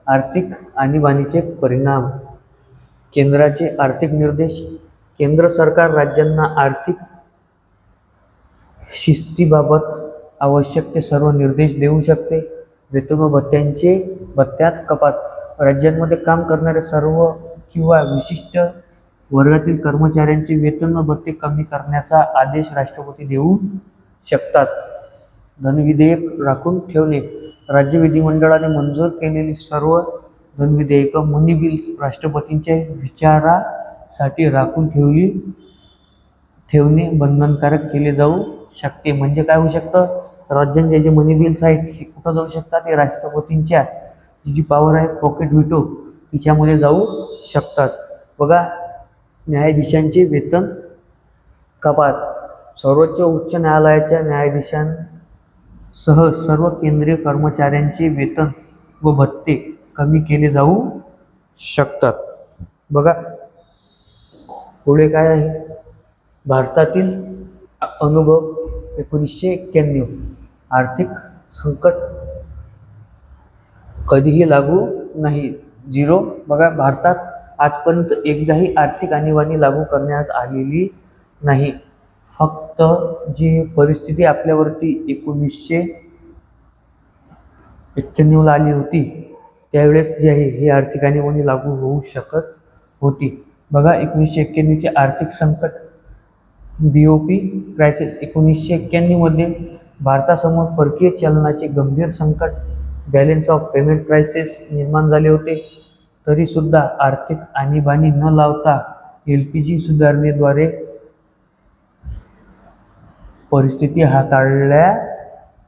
आर्थिक आणीबाणीचे परिणाम. केंद्राचे आर्थिक निर्देश. केंद्र सरकार राज्यांना आर्थिक शिस्तीबाबत आवश्यक ते सर्व निर्देश देऊ शकते. वेतन व भत्त्यात कपात. राज्यांमध्ये काम करणाऱ्या सर्व किंवा विशिष्ट वर्गातील कर्मचाऱ्यांचे वेतन व भत्ते कमी करण्याचा आदेश राष्ट्रपती देऊ शकतात. धनविधेयक राखून ठेवणे. राज्य विधिमंडळाने मंजूर केलेली सर्व धनविधेयकं मनी बिल्स राष्ट्रपतींच्या विचारासाठी राखून ठेवणे बंधनकारक केले जाऊ शकते. म्हणजे काय होऊ शकतं, राज्यांचे जे मनी बिल्स आहेत हे कुठं जाऊ शकतात, हे राष्ट्रपतींच्या जी पॉवर आहे पॉकेट व्हिटो तिच्यामध्ये जाऊ शकतात. बघा, न्यायाधीशांचे वेतन कपात. सर्वोच्च उच्च न्यायालयाच्या न्यायाधीशांसह सर्व केंद्रीय कर्मचाऱ्यांचे वेतन व भत्ते कमी केले जाऊ शकतात. बघा, पुढे काय आहे, भारतातील अनुभव. 1991 आर्थिक संकट कधीही लागू नाही, 0. बघा, भारतात आजपर्यंत एकदाही आर्थिक आणीबाणी लागू करण्यात आलेली नाही. फक्त जी परिस्थिती आपल्यावरती 1991ला आली होती त्यावेळेस जे आहे ही आर्थिक आणीबाणी लागू होऊ शकत होती. बघा, 1991चे आर्थिक संकट, BOP क्रायसिस. 1991मध्ये भारतासमोर परकीय चलनाचे गंभीर संकट, बॅलन्स ऑफ पेमेंट क्रायसिस निर्माण झाले होते. तरीसुद्धा आर्थिक आणीबाणी न लावता LPG सुधारणेद्वारे परिस्थिती हाताळल्यास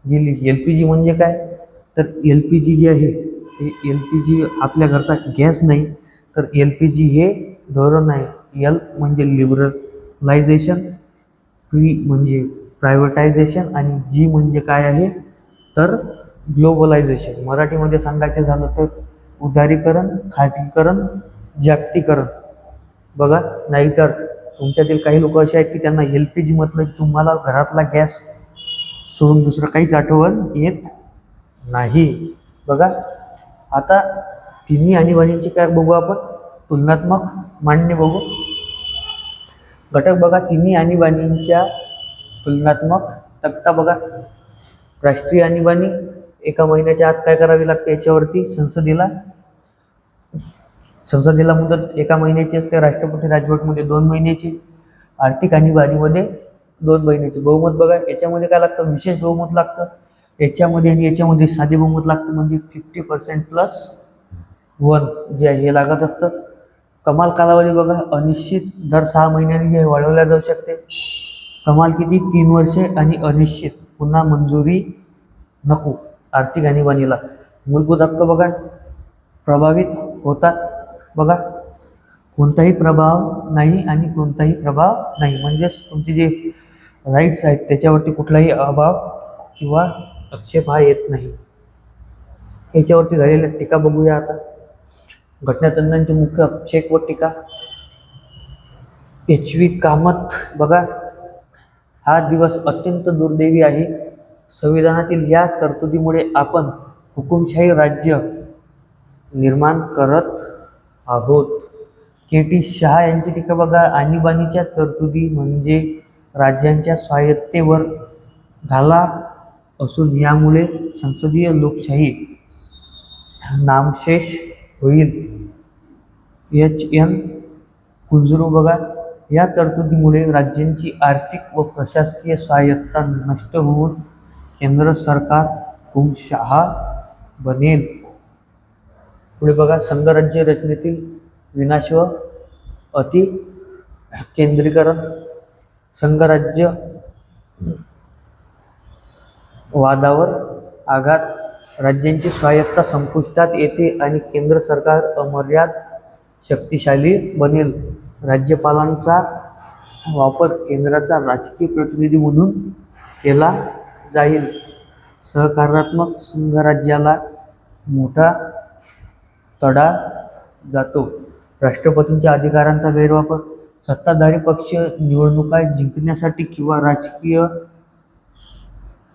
गेली. LPG म्हणजे काय, तर LPG जे आहे हे LPG आपल्या घरचा गॅस नाही, तर LPG हे धोरण आहे. L म्हणजे लिबरलायझेशन, P म्हणजे प्रायव्हेटायझेशन आणि G म्हणजे काय आहे तर ग्लोबलायझेशन. मराठीमध्ये सांगायचे झालं तर उदारीकरण, खाजगीकरण, जागतिकीकरण. बघा, नाहीतर तुमच्यातील काही लोक असे आहेत की त्यांना LPG म्हटलं की तुम्हाला घरातला गॅस सोडून दुसरं काहीच आठवण येत नाही. बघा, आता तिन्ही आणीबाणींचे काय बघू आपण, तुलनात्मक मांडणी बघू. घटक बघा, तिन्ही आणीबाणींच्या तुलनात्मक तक्ता. बघा, राष्ट्रीय आणीबाणी 1 महिन्याच्या आत काय करावी लागते, याच्यावरती संसदेला मुदत 1 महिन्याची असते. राष्ट्रपती राजवटमध्ये 2 महिन्याची. आर्थिक आणीबाणीमध्ये 2 महिन्याची. बहुमत बघा, याच्यामध्ये काय लागतं, विशेष बहुमत लागतं. याच्यामध्ये आणि याच्यामध्ये साधे बहुमत लागतं, म्हणजे 50% प्लस 1 जे आहे हे लागत असतं. कमाल कालावधी बघा, अनिश्चित दर 6 महिन्यांनी जे वाढवल्या जाऊ शकते. कमाल किती, 3 वर्षे आणि अनिश्चित. पुन्हा मंजुरी नको आर्थिक आणीबाणीला. मूलभूत हक्क बघा, प्रभावित होतात. बघा, कोणताही प्रभाव नाही आणि कोणताही प्रभाव नाही, म्हणजेच तुमचे जे राईट्स आहेत त्याच्यावरती कुठलाही अभाव किंवा आक्षेप हा येत नाही. याच्यावरती झालेल्या टीका बघूया आता. घटनातज्ञांचे मुख्य आक्षेप व टीका. HV कामत. बघा, हा दिवस अत्यंत दुर्दैवी आहे. संविधानातील या तरतुदीमुळे आपण हुकुमशाही राज्य निर्माण करत आहोत. KT शहा यांची टीका बघा, आणीबाणीच्या तरतुदी म्हणजे राज्यांच्या स्वायत्तेवर घाला असून यामुळे संसदीय लोकशाही नामशेष होईल. HN कुंजरू बघा, या तरतुदीमुळे राज्यांची आर्थिक व प्रशासकीय स्वायत्तता नष्ट होऊन केंद्र सरकार हुकुमशहा बनेल. पुढे बघा, संघराज्य रचनेतील विनाश व अति केंद्रीकरण. संघराज्य वादावर आघात. राज्यांची स्वायत्तता संपुष्टात येते आणि केंद्र सरकार अमर्याद शक्तिशाली बनेल. राज्यपालांचा वापर केंद्राचा राजकीय प्रतिनिधी म्हणून केला जाईल. सहकार्यात्मक संघराज्याला मोठा तडा जातो. राष्ट्रपतींच्या अधिकारांचा गैरवापर. सत्ताधारी पक्ष निवडणुका जिंकण्यासाठी किंवा राजकीय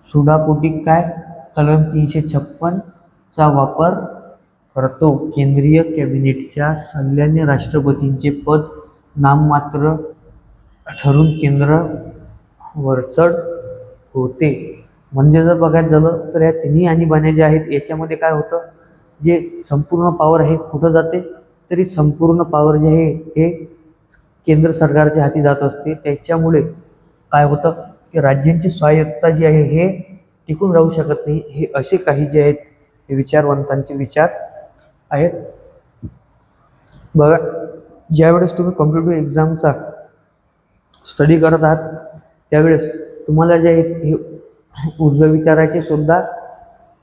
सुडापोटी कलम 356 चा वापर करतो. केंद्रीय कॅबिनेटच्या सल्ल्याने राष्ट्रपतींचे पद नाममात्र ठरून केंद्र वरचढ होते. म्हणजे जर बघायचं झालं तर या तिन्ही आणीबाण्या ज्या आहेत याच्यामध्ये काय होतं, जे संपूर्ण पॉवर आहे कुठं जाते, तरी संपूर्ण पॉवर जे आहे हे केंद्र सरकारच्या हाती जात असते. त्याच्यामुळे काय होतं की राज्यांची स्वायत्तता जी आहे हे टिकून राहू शकत नाही. हे असे काही जे आहेत हे विचारवंतांचे विचार आहेत. बघा, ज्यावेळेस तुम्ही कॉम्पिटिटिव्ह एक्झामचा स्टडी करत आहात त्यावेळेस तुम्हाला जे आहेत हे उजव्या विचाराचे सुद्धा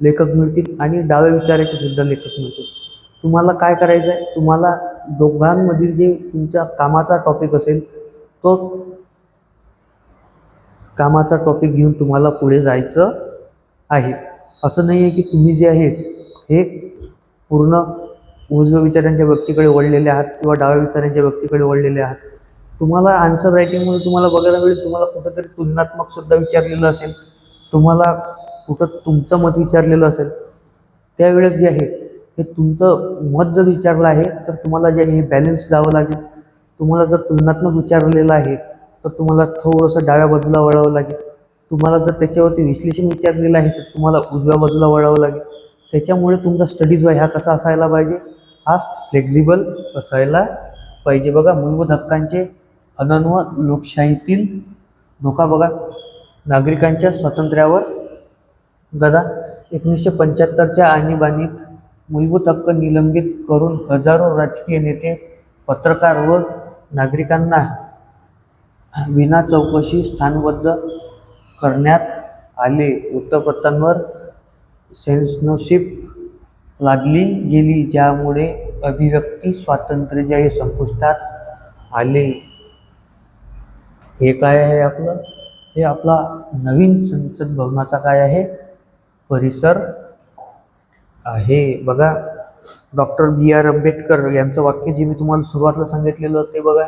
लेखक मिळतील आणि डाव्या विचाराचे सुद्धा लेखक मिळतील. तुम्हाला काय करायचं आहे, तुम्हाला दोघांमधील जे तुमच्या कामाचा टॉपिक असेल तो कामाचा टॉपिक घेऊन तुम्हाला पुढे जायचं आहे. असं नाही आहे की तुम्ही जे आहे हे पूर्ण उजव्या विचारांच्या व्यक्तीकडे वळलेले आहात किंवा डाव्या विचारांच्या व्यक्तीकडे वळलेले आहात. तुम्हाला आन्सर रायटिंगमध्ये तुम्हाला बघायला मिळेल, तुम्हाला कुठंतरी तुलनात्मक सुद्धा विचारलेलं असेल, तुम्हाला कुठं तुमचं मत विचारलेलं असेल. त्यावेळेस जे आहे हे तुमचं मत जर विचारलं आहे तर तुम्हाला जे आहे हे बॅलन्स जावं लागेल. तुम्हाला जर तुलनात्मक विचारलेलं आहे तर तुम्हाला थोडंसं डाव्या बाजूला वळावं लागेल. तुम्हाला जर त्याच्यावरती विश्लेषण विचारलेलं आहे तर तुम्हाला उजव्या बाजूला वळावं लागेल. त्याच्यामुळे तुमचा स्टडी जो आहे हा कसा असायला पाहिजे, हा फ्लेक्झिबल असायला पाहिजे. बघा, मूलभूत हक्कांचे हनन व लोकशाहीतील धोका. बघा, नागरिकांच्या स्वातंत्र्यावर गदा. 1975च्या आणीबाणीत मूलभूत हक्क निलंबित करून हजारो राजकीय नेते, पत्रकार व नागरिकांना विना चौकशी स्थानबद्ध करण्यात आले. वृत्तपत्रांवर सेन्सॉरशिप लादली गेली, ज्यामुळे अभिव्यक्ती स्वातंत्र्य जे आहे संपुष्टात आले. हे काय आहे आपलं, हे आपला नवीन संसद भवनाचा काय आहे, परिसर आहे. बघा, डॉक्टर B.R. आंबेडकर यांचं वाक्य जे मी तुम्हाला सुरुवातीला सांगितलेलं ते बघा,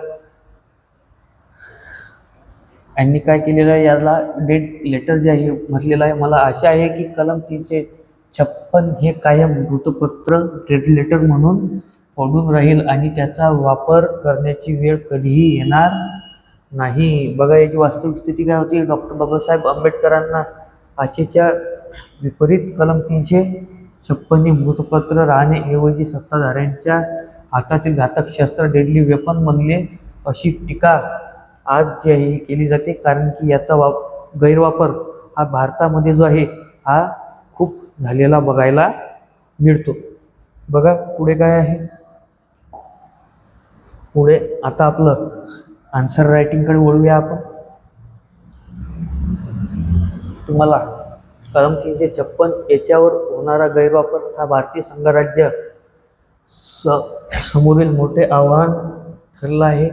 यांनी काय केलेलं आहे, याला डेट लेटर जे आहे म्हटलेलं आहे. मला आशा आहे की कलम 356 हे कायम वृत्तपत्र डेट लेटर म्हणून पडून राहील आणि त्याचा वापर करण्याची वेळ कधीही येणार नाही. बघा, याची वास्तविक स्थिती काय होती, डॉक्टर बाबासाहेब आंबेडकरांना आशेच्या विपरीत कलम 356 वृत्तपत्र राहण्याऐवजी सत्ताधाऱ्यांच्या हातातील घातक शस्त्र डेडली वेपन बनले, अशी टीका आज जी आहे ही केली जाते. कारण की याचा गैरवापर हा भारतामध्ये जो आहे हा खूप झालेला बघायला मिळतो. बघा पुढे काय आहे, पुढे आता आपलं आन्सर रायटिंगकडे वळूया आपण. तुम्हाला कलम 356 याच्यावर होणारा गैरवापर हा भारतीय संघराज्य समोरील मोठे आव्हान ठरलं आहे.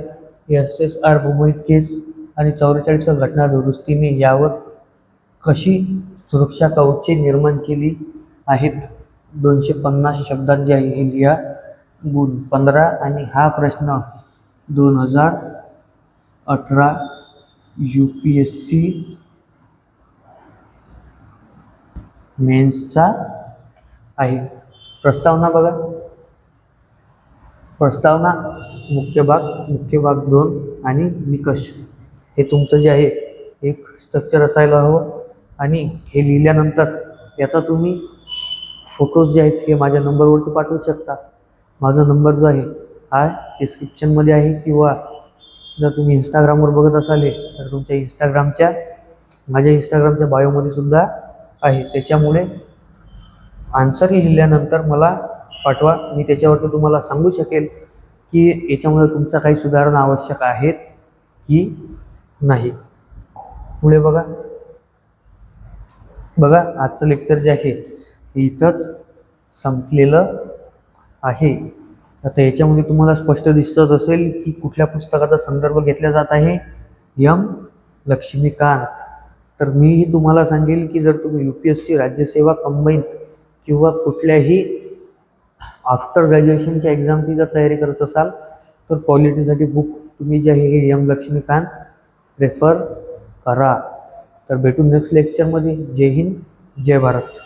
SSR मुंबई केस आणि 44व्या घटना दुरुस्तीने यावर कशी सुरक्षा कवचे निर्माण केली आहेत. 250 शब्दात जे आहे हे लिहा, गुण 15. आणि हा प्रश्न 2018 UPSC मेन्सचा आहे. प्रस्तावना बघा, प्रस्तावना मुख्य भाग 2 आणि निकष हे तुमचं जे आहे एक स्ट्रक्चर असायला हवं. आणि हे लिहिल्यानंतर याचा तुम्ही फोटोज जे आहेत हे माझ्या नंबरवरती पाठवू शकता. माझा नंबर जो आहे हा डिस्क्रिप्शनमध्ये आहे, किंवा जर तुम्ही इंस्टाग्रामवर बघत असाल तर तुमच्या माझ्या इंस्टाग्रामच्या बायोमध्ये सुद्धा आहे. त्याच्यामुळे आन्सर लिहिल्यानंतर मला पाठवा, मी त्याच्यावरती तुम्हाला सांगू शकेल की याच्यामुळे तुमचा काही सुधारणा आवश्यक आहेत की नाही. पुढे बघा, आजचं लेक्चर जे आहे इथंच संपलेलं आहे. आता याच्यामध्ये तुम्हाला स्पष्ट दिसत असेल की कुठल्या पुस्तकाचा संदर्भ घेतला जात आहे, एम लक्ष्मीकांत. तर मीही तुम्हाला सांगेल की जर तुम्ही UPSC राज्यसेवा कंबाईन किंवा कुठल्याही आफ्टर ग्रॅज्युएशनच्या एक्झामची जर तयारी करत असाल तर पॉलिटीसाठी बुक तुम्ही जे आहे हे एम लक्ष्मीकांत प्रेफर करा. तर भेटू नेक्स्ट लेक्चरमध्ये. जय हिंद, जय भारत.